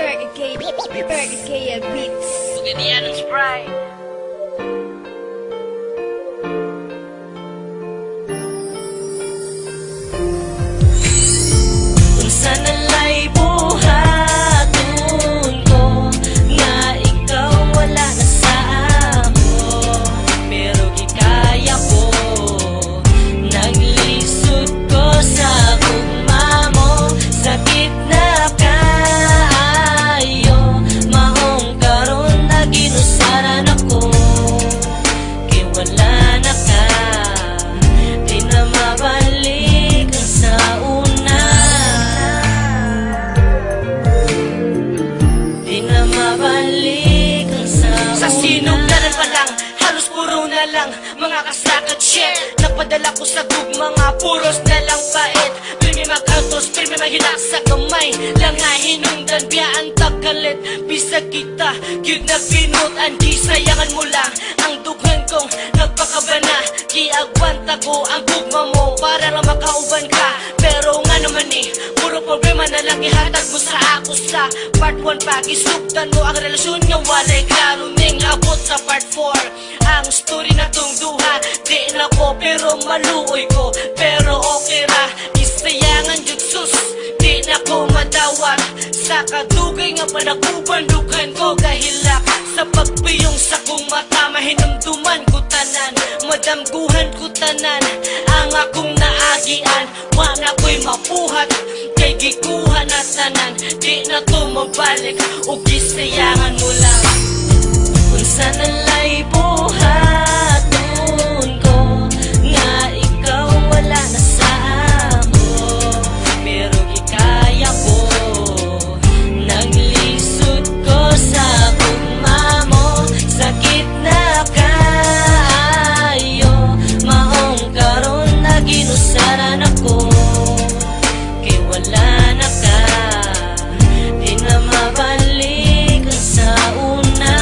30K beats. Ganyan ang Sprite. Kung sana'y buhaton ko nga ikaw wala na sa amo, pero gikaya ko naglisod ko sa gugma mo. Sakit na kayo mahong karon na ginusaran ako, kay wala na ka, di na mabalik ang sa una, di na mabalik ang sa una. Sa sinugdanan pa lang, halos puro na lang mga kasakat shit. Napadala ko sa mga puros na lang bait. Pirmi mag-autos, pirmi maghilak sa kamay. Langay hinungdan, biyaan tagkalit. Bisag kita, yun na pinutan. Di sayangan mo lang ang dughan kong nagpakabana. Giagwanta ko ang gugma mo para lang makauban ka. Pero nga naman puro problema na lang ihatag mo sa ako sa part 1 pa. Isugdan mo ang relasyon nga walay klaro ning abot sa part 4. Ang story na tong duha, di na ko pero maluoy ko. Pero okay ra, isayangan jutsus, di na ko madawat. Sa kadugay nga panakuban, dughan ko kahilak. Sa pagpiyong sa kong mata, mahinumduman ko tanan, madamguhan ko tanan. Ang akong naagian, wala ko'y mapuhat, kay gikuha na tanan. Di na to mabalik, o gisayangan mo lang. Kung sana'y buhaton ko nga ikaw wala na sa amo, pero gikaya ko naglisod ko sa gugma mo. Sakit na kayo mahong karon na ginusaran ako, kay wala na ka, di na mabalik ang sa una,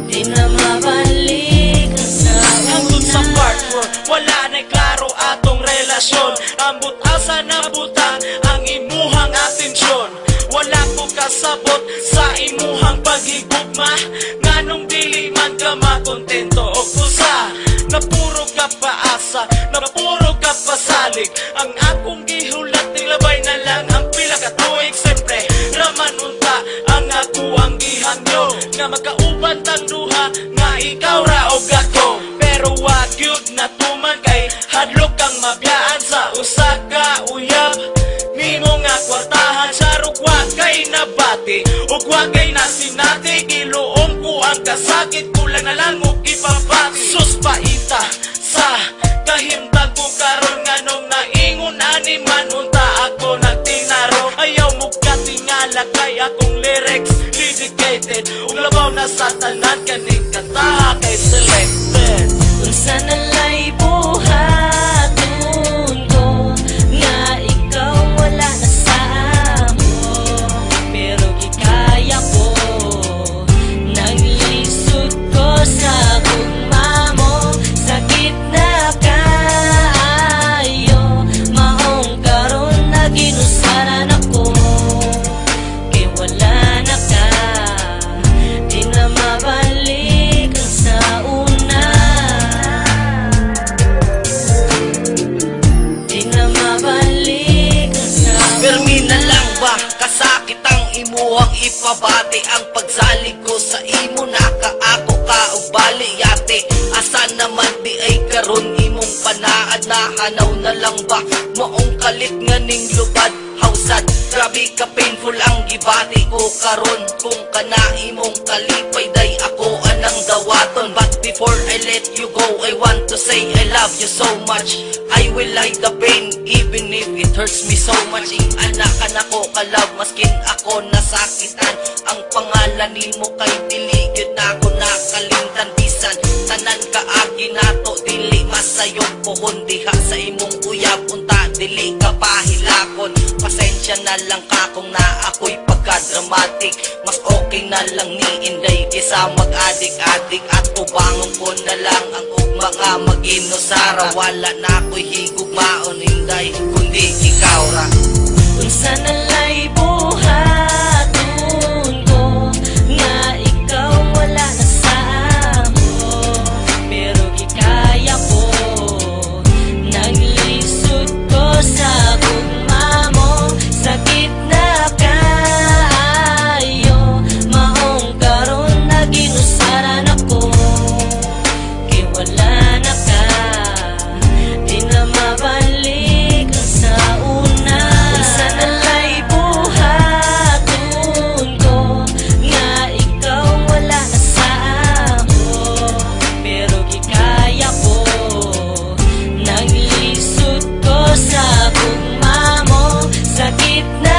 di na mabalik ang sa una. Hangtod sa part 4, wala na'y klaro atong relasyon. Ambot asa nabutan ang imuhang atensyon. Wala ko kasabot sa imuhang paghigugma, nganong dili man ka makontento o kusa. Napuro ka paasa, napuro ka pasalig. Ang akong gihulat nilabay na lang ang pila ka tuig. Siyempre raman unta ang ako ang gihangyo, nga magkauban tang duha nga ikaw ra o ako. Pero wag yun na tuman kay hadlok kang mabiyaan sa usa ka uyab. Nimo nga kwartahan sa rugwa kay nabati, ug wagay na sinati. Giluom ko ang kasakit, kulang na lang og ipabati. Sus paita sa kahimtang ko karon, nganong naingon ani man unta ako nagtinaro. Ayaw mo katingala kay akong lyrics dedicated, ug labaw na sa tanan kaning kanta kay selected. Kung sana'y buhaton ko nga ikaw wala na sa amo, pero gikaya ko naglisod ko sa gugma mo. Sakit na kayo mahong karon na ginusaran ako, kay wala na ka, di na mabalik ang sa una, di na mabalik ang sa una. Permi na lang ba kasakit ang imuhang ipabati? Ang pagsalig ko sa imo nakaako ka og baliyate. Asa naman di ay karon imong panaad, nahanaw na lang ba maong kalit nga ning lubad hausad? Grabe ka painful ang gibati ko karon, kung kana imong kalipay day ako anang dawaton. But before I let you go, I want to say I love you so much. I will hide the pain even if it hurts me so much. Anak ko kalab maskin ako nasakitan. Ang pangalan nimo kay dili gyud nako nakalimtan. Bisan tanan kaagi nato dili masayong pohon diha sa imong uyab unta dili ka pahilakon. Pasensya na lang ka kung na ako'y pagka-dramatic. Mas okay na lang ni Inday kaysa mag-adik-adik. At ubangon ko na lang ang mga mag-inusara. Wala na ako'y higugmaon Inday kundi ikaw ra. Unsa nalay buhaton ko nga ikaw wala na sa ako, pero gikaya ko. Naglisod ko sa gugma mo, sakit na kayo. Maong karon naginusaran ako, kay wala na ka, di na mabalik ang sa una. Unsa nalay buhaton ko nga ikaw wala na sa ako, pero gikaya ko. Naglisod ko sa gugma mo, sakit na